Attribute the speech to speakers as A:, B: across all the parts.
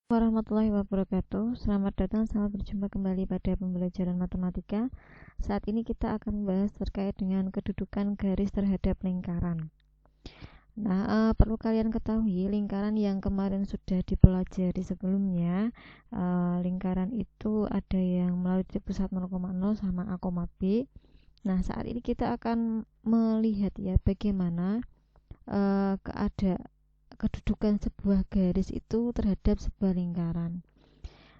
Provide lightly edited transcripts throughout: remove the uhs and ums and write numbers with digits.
A: Warahmatullahi wabarakatuh. Selamat datang, selamat berjumpa kembali pada pembelajaran matematika. Saat ini kita akan membahas terkait dengan kedudukan garis terhadap lingkaran. Perlu kalian ketahui, lingkaran yang kemarin sudah dipelajari sebelumnya, lingkaran itu ada yang melalui titik pusat 0,0 sama A, B. Nah, saat ini kita akan melihat ya bagaimana kedudukan sebuah garis itu terhadap sebuah lingkaran.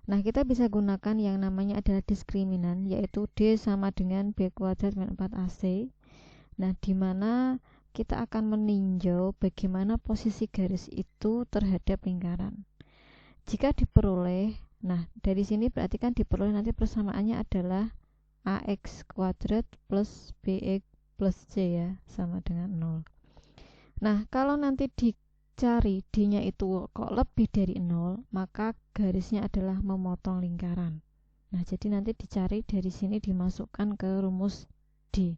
A: Nah, kita bisa gunakan yang namanya adalah diskriminan, yaitu D sama dengan B kuadrat min 4AC. Nah, di mana kita akan meninjau bagaimana posisi garis itu terhadap lingkaran. Jika diperoleh, nah dari sini berarti kan diperoleh nanti persamaannya adalah AX kuadrat plus BX plus C ya, sama dengan 0. Nah, kalau nanti dicari D-nya itu kok lebih dari 0, maka garisnya adalah memotong lingkaran. Nah, jadi nanti dicari dari sini dimasukkan ke rumus D.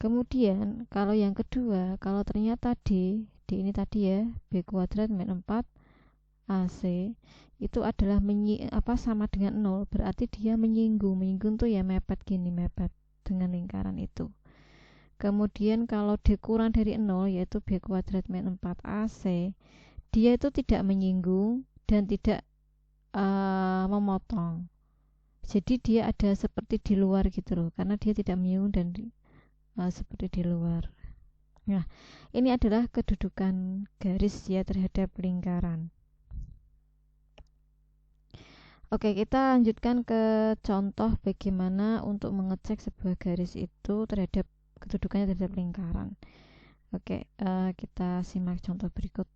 A: Kemudian, kalau yang kedua, kalau ternyata D ini tadi ya, B kuadrat min 4 AC itu adalah sama dengan 0, berarti dia menyinggung tuh ya mepet dengan lingkaran itu. Kemudian kalau D kurang dari 0, yaitu B kuadrat min 4 AC, dia itu tidak menyinggung dan tidak memotong. Jadi dia ada seperti di luar gitu loh, karena dia tidak menyinggung dan seperti di luar. Nah, ini adalah kedudukan garis ya terhadap lingkaran. Oke, kita lanjutkan ke contoh bagaimana untuk mengecek sebuah garis itu terhadap kedudukannya terhadap lingkaran. Oke, kita simak contoh berikut.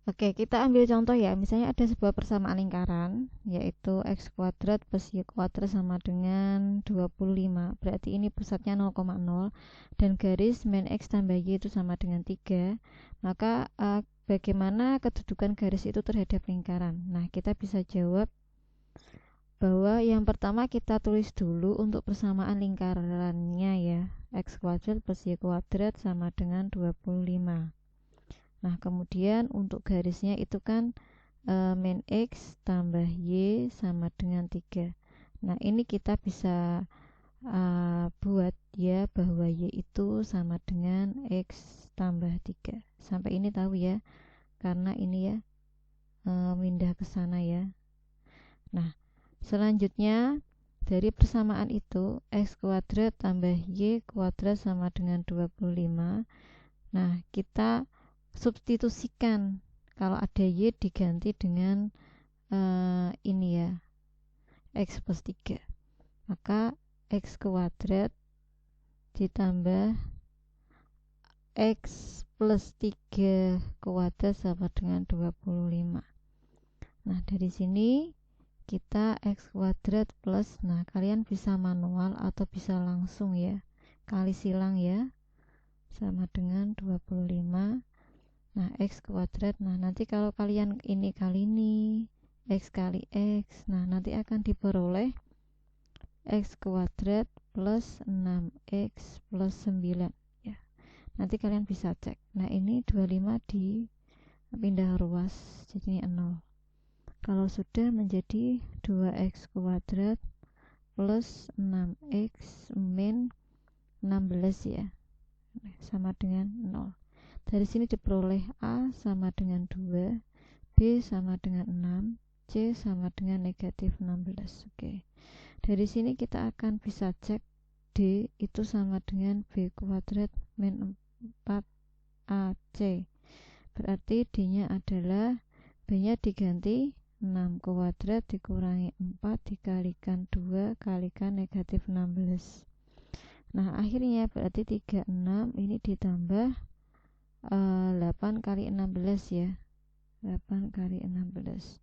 A: Oke, kita ambil contoh ya. Misalnya ada sebuah persamaan lingkaran, yaitu x kuadrat plus y kuadrat sama dengan 25. Berarti ini pusatnya 0,0 dan garis min x tambah y itu sama dengan 3. Maka bagaimana kedudukan garis itu terhadap lingkaran? Nah, kita bisa jawab bahwa yang pertama kita tulis dulu untuk persamaan lingkarannya ya. X kuadrat plus y kuadrat sama dengan 25. Nah, kemudian untuk garisnya itu kan min x tambah y sama dengan 3. Nah, ini kita bisa buat ya bahwa y itu sama dengan x tambah 3. Sampai ini tahu ya, karena ini ya pindah ke sana ya. Nah, selanjutnya dari persamaan itu x kuadrat tambah y kuadrat sama dengan 25. Nah, kita substitusikan, kalau ada y diganti dengan ini ya, x plus 3. Maka x kuadrat ditambah x plus 3 kuadrat sama dengan 25. Nah, dari sini kita x kuadrat plus, nah kalian bisa manual atau bisa langsung ya, kali silang ya, sama dengan 25. Nah, x kuadrat, nah nanti kalau kalian ini kali ini, x kali x, nah nanti akan diperoleh x kuadrat plus 6x plus 9 ya. Nanti kalian bisa cek. Nah, ini 25 dipindah ruas, jadi ini 0. Kalau sudah menjadi 2x kuadrat plus 6x min 16 ya, sama dengan 0. Dari sini diperoleh A sama dengan 2, B sama dengan 6, C sama dengan negatif 16. Oke. Dari sini kita akan bisa cek D itu sama dengan B kuadrat min 4AC. Berarti D-nya adalah, B-nya diganti 6 kuadrat dikurangi 4 dikalikan 2 kalikan negatif 16. Nah, akhirnya berarti 36 ini ditambah 8 kali 16 ya, 8 kali 16.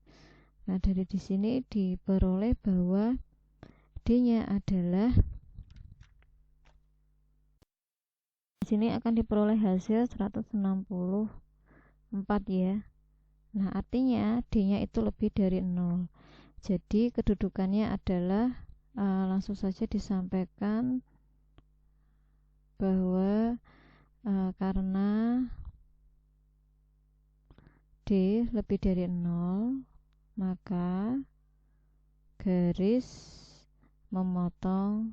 A: Nah, dari di sini diperoleh bahwa D-nya adalah, di sini akan diperoleh hasil 164 ya. Nah, artinya D-nya itu lebih dari 0. Jadi kedudukannya adalah langsung saja disampaikan bahwa karena D lebih dari 0, maka garis memotong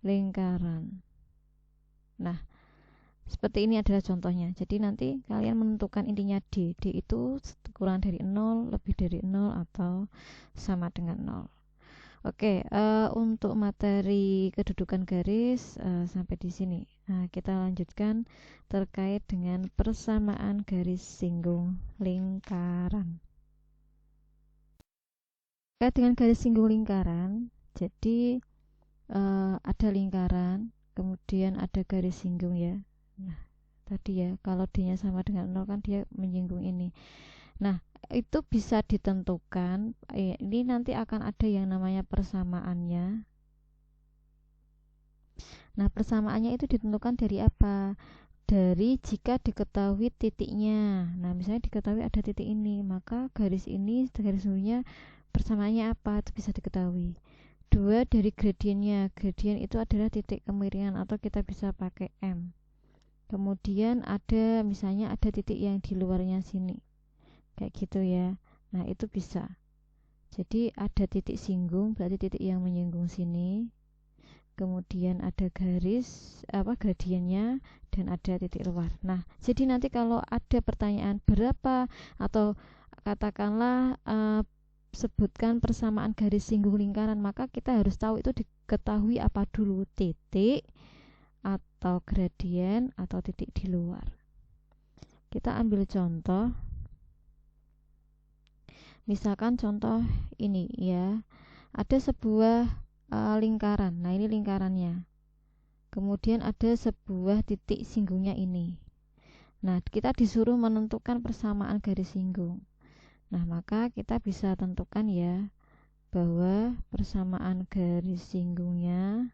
A: lingkaran. Nah, seperti ini adalah contohnya. Jadi nanti kalian menentukan intinya D. D itu kurang dari 0, lebih dari 0, atau sama dengan 0. Oke, untuk materi kedudukan garis sampai di sini. Nah, kita lanjutkan terkait dengan persamaan garis singgung lingkaran. Terkait dengan garis singgung lingkaran, jadi ada lingkaran, kemudian ada garis singgung ya. Nah, tadi ya, kalau D-nya sama dengan 0 kan dia menyinggung ini. Nah, itu bisa ditentukan. Ini nanti akan ada yang namanya persamaannya. Nah, persamaannya itu ditentukan dari apa? Dari jika diketahui titiknya. Nah, misalnya diketahui ada titik ini, maka garis ini, garis singgungnya persamaannya apa? Itu bisa diketahui. 2, dari gradiennya. Gradien itu adalah titik kemiringan, atau kita bisa pakai M. Kemudian ada, misalnya ada titik yang di luarnya sini, kayak gitu ya. Nah, itu bisa. Jadi ada titik singgung, berarti titik yang menyinggung sini. Kemudian ada garis gradiennya, dan ada titik luar. Nah, jadi nanti kalau ada pertanyaan berapa, atau katakanlah sebutkan persamaan garis singgung lingkaran, maka kita harus tahu itu diketahui apa dulu, titik atau gradien atau titik di luar. Kita ambil contoh. Misalkan contoh ini ya. Ada sebuah lingkaran. Nah, ini lingkarannya. Kemudian ada sebuah titik singgungnya ini. Nah, kita disuruh menentukan persamaan garis singgung. Nah, maka kita bisa tentukan ya bahwa persamaan garis singgungnya,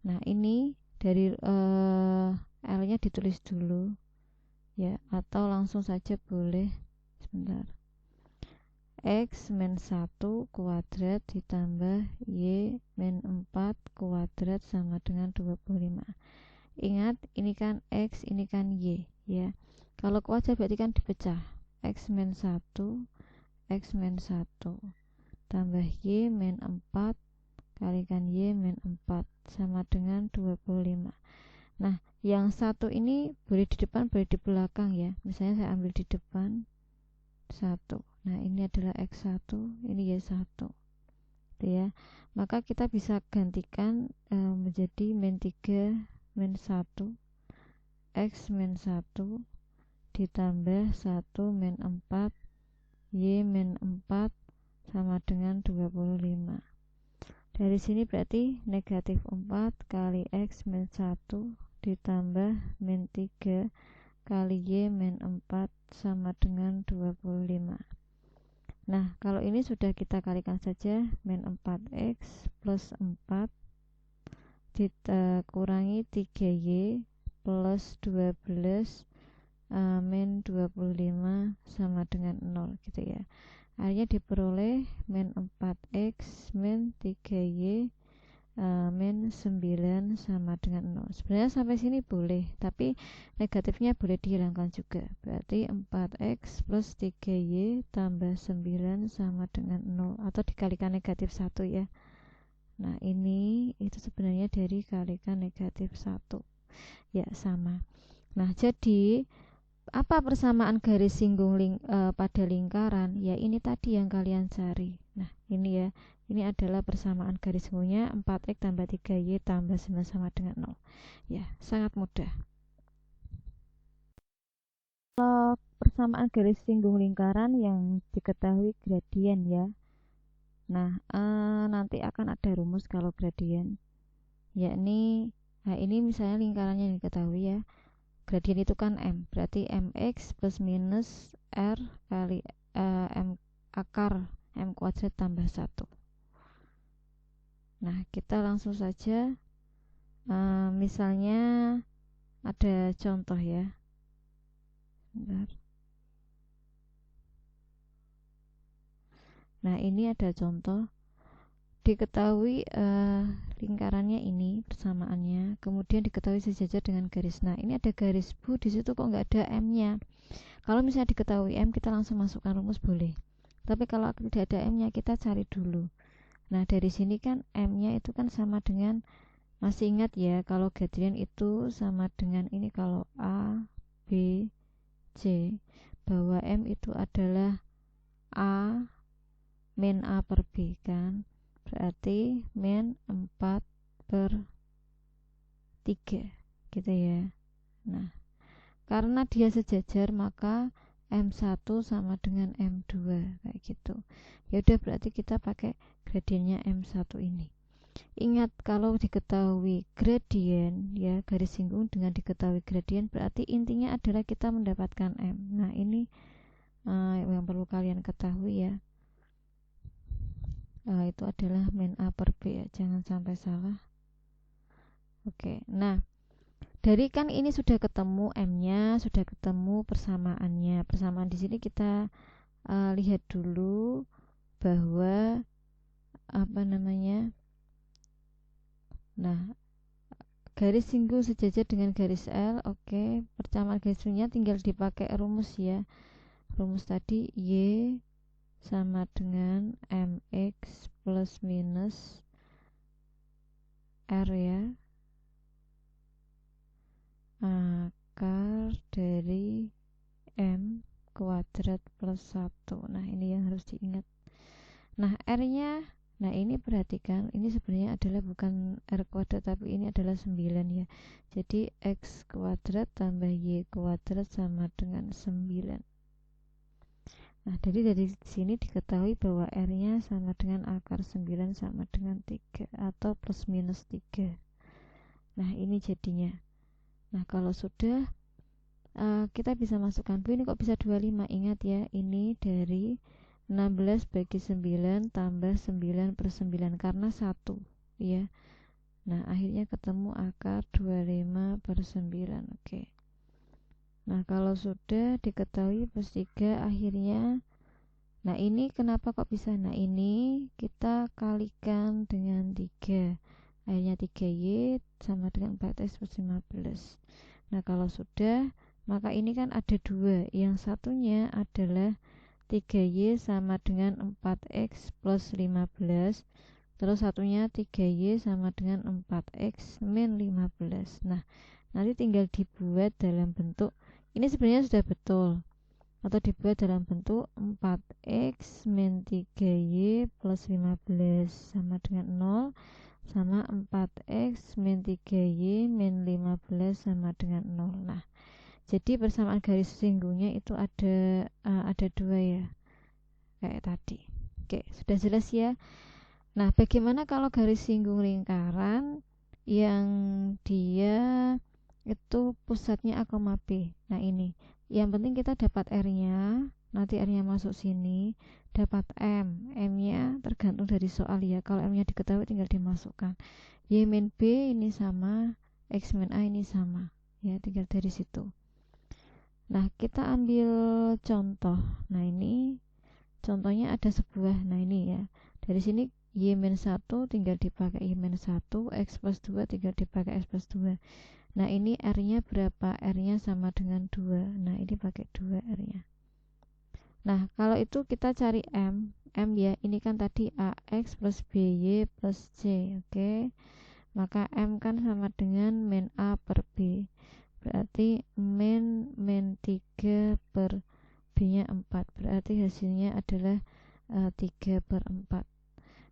A: nah ini dari L-nya ditulis dulu ya, atau langsung saja boleh. Sebentar. X min 1 kuadrat ditambah Y min 4 kuadrat sama dengan 25. Ingat, ini kan X, ini kan Y ya. Kalau kuadrat berarti kan dipecah. X min 1 X min 1 tambah Y min 4 kalikan Y min 4 sama dengan 25. Nah, yang satu ini boleh di depan, boleh di belakang ya. Misalnya saya ambil di depan 1. Nah, ini adalah X1, ini Y1 gitu ya. Maka kita bisa gantikan menjadi min 3 min 1 X min 1 ditambah 1 min 4 Y min 4 sama dengan 25. Dari sini berarti negatif 4 kali X min 1 ditambah min 3 kali Y min 4 sama dengan 25. Nah, kalau ini sudah kita kalikan saja, min 4X plus 4 dikurangi 3Y plus 12 min 25 sama dengan 0 gitu ya. Akhirnya diperoleh min 4X min 3Y min 9 sama dengan 0. Sebenarnya sampai sini boleh, tapi negatifnya boleh dihilangkan juga. Berarti 4X plus 3Y tambah 9 sama dengan 0, atau dikalikan negatif 1 ya. Nah, ini itu sebenarnya dari kalikan negatif 1 ya, sama. Nah, jadi apa persamaan garis singgung pada lingkaran? Ya, ini tadi yang kalian cari. Nah, ini ya. Ini adalah persamaan garis singgungnya 4X tambah 3Y tambah 9 sama dengan 0. Ya, sangat mudah. Kalau persamaan garis singgung lingkaran yang diketahui gradien ya. Nah, nanti akan ada rumus kalau gradien. Yakni, nah ini misalnya lingkarannya yang diketahui ya. Gradien itu kan M, berarti mx plus minus R kali M akar M kuadrat tambah 1. Nah, kita langsung saja misalnya ada contoh ya. Bentar. Nah, ini ada contoh diketahui lingkarannya ini persamaannya, kemudian diketahui sejajar dengan garis. Nah, ini ada garis, Bu, di situ kok nggak ada M-nya. Kalau misalnya diketahui M, kita langsung masukkan rumus boleh. Tapi kalau tidak ada M-nya, kita cari dulu. Nah, dari sini kan M-nya itu kan sama dengan, masih ingat ya, kalau Gadrian itu sama dengan ini, kalau A, B, C, bahwa M itu adalah A min A per B kan. Berarti min 4/3 gitu ya. Nah, karena dia sejajar maka M1 sama dengan M2 kayak gitu. Ya udah, berarti kita pakai gradiennya M1 ini. Ingat, kalau diketahui gradien ya, garis singgung dengan diketahui gradien, berarti intinya adalah kita mendapatkan M. Nah, ini yang perlu kalian ketahui ya. Itu adalah min A per B ya, jangan sampai salah. Oke, nah dari kan ini sudah ketemu M-nya, sudah ketemu persamaannya. Persamaan di sini kita lihat dulu bahwa apa namanya. Nah, garis singgung sejajar dengan garis L. Oke, persamaan garis singgungnya tinggal dipakai rumus ya. Rumus tadi Y sama dengan MX plus minus R ya, akar dari M kuadrat plus 1. Nah, ini yang harus diingat. Nah, R-nya, nah ini perhatikan, ini sebenarnya adalah bukan R kuadrat, tapi ini adalah 9 ya. Jadi X kuadrat tambah Y kuadrat sama dengan 9. Nah, jadi dari sini diketahui bahwa R-nya sama dengan akar 9 sama dengan 3 atau plus minus 3. Nah, ini jadinya. Nah, kalau sudah kita bisa masukkan, Bu, ini kok bisa 25? Ingat ya, ini dari 16 bagi 9 tambah 9/9 karena 1 ya. Nah, akhirnya ketemu akar 25/9. Oke. Nah, kalau sudah diketahui plus 3 akhirnya, nah ini kenapa kok bisa? Nah, ini kita kalikan dengan 3, akhirnya 3Y sama dengan 4X plus 15. Nah, kalau sudah, maka ini kan ada 2, yang satunya adalah 3Y sama dengan 4X plus 15, terus satunya 3Y sama dengan 4X min 15. Nah, nanti tinggal dibuat dalam bentuk, ini sebenarnya sudah betul, atau dibuat dalam bentuk 4X min 3Y plus 15 sama dengan 0, sama 4X min 3Y min 15 sama dengan 0. Nah, jadi persamaan garis singgungnya itu ada 2 ya, kayak tadi. Oke, sudah jelas ya. Nah, bagaimana kalau garis singgung lingkaran yang dia itu pusatnya A, B? Nah, ini yang penting kita dapat R-nya, nanti R-nya masuk sini, dapat M. M-nya tergantung dari soal ya. Kalau M-nya diketahui tinggal dimasukkan. Y min B ini sama, X min A ini sama. Ya, tinggal dari situ. Nah, kita ambil contoh. Nah, ini contohnya ada sebuah, nah ini ya. Dari sini Y-1 tinggal dipakai Y-1, X plus 2 tinggal dipakai X plus 2. Nah, ini R-nya berapa? R-nya sama dengan 2. Nah, ini pakai 2 R-nya. Nah, kalau itu kita cari M. M ya, ini kan tadi AX plus BY plus C. Oke. Maka M kan sama dengan min A per B. Berarti min 3 per B-nya 4. Berarti hasilnya adalah 3/4.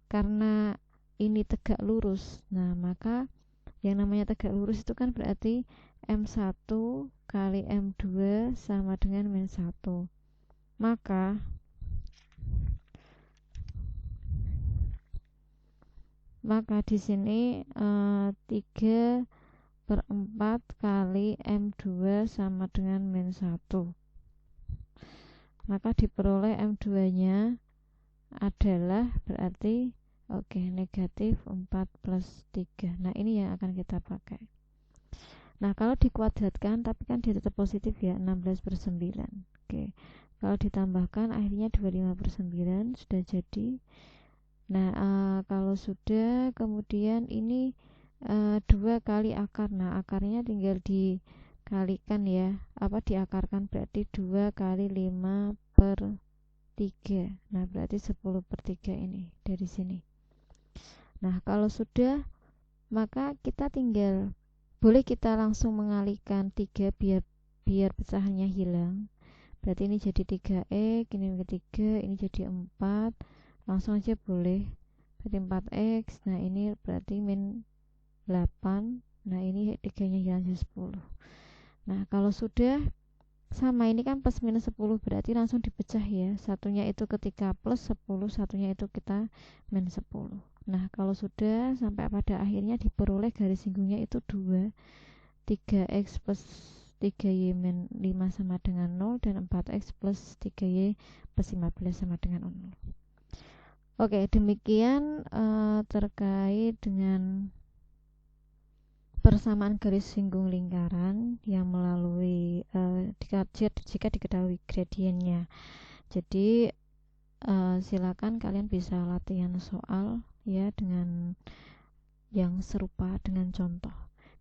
A: Karena ini tegak lurus, nah maka yang namanya tegak lurus itu kan berarti M1 kali M2 sama dengan min 1. Maka di sini 3/4 kali M2 sama dengan min 1. Maka diperoleh M2 nya adalah berarti negatif 4 plus 3. Nah, ini yang akan kita pakai. Nah, kalau dikuadratkan, tapi kan dia tetap positif ya, 16/9. Oke, kalau ditambahkan akhirnya 25/9 sudah jadi. Nah, kalau sudah, kemudian ini 2 kali akar. Nah, akarnya tinggal dikalikan ya, diakarkan, berarti 2 kali 5/3. Nah, berarti 10/3 ini dari sini. Nah, kalau sudah, maka kita tinggal boleh kita langsung mengalihkan 3 biar pecahannya hilang. Berarti ini jadi 3x, ini 3, ini jadi 4. Langsung aja boleh. Berarti 4x. Nah, ini berarti min 8. Nah, ini 3-nya hilang jadi 10. Nah, kalau sudah sama, ini kan plus minus 10, berarti langsung dipecah ya. Satunya itu ketika plus 10, satunya itu kita min 10. Nah, kalau sudah sampai pada akhirnya diperoleh garis singgungnya itu 2. 3x plus 3y min 5 sama dengan 0, dan 4x plus 3y plus 15 sama dengan 0. Oke, demikian terkait dengan persamaan garis singgung lingkaran yang melalui jika diketahui gradiennya. Jadi silakan kalian bisa latihan soal ya dengan yang serupa dengan contoh.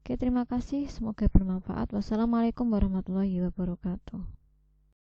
A: Oke, terima kasih. Semoga bermanfaat. Wassalamualaikum warahmatullahi wabarakatuh.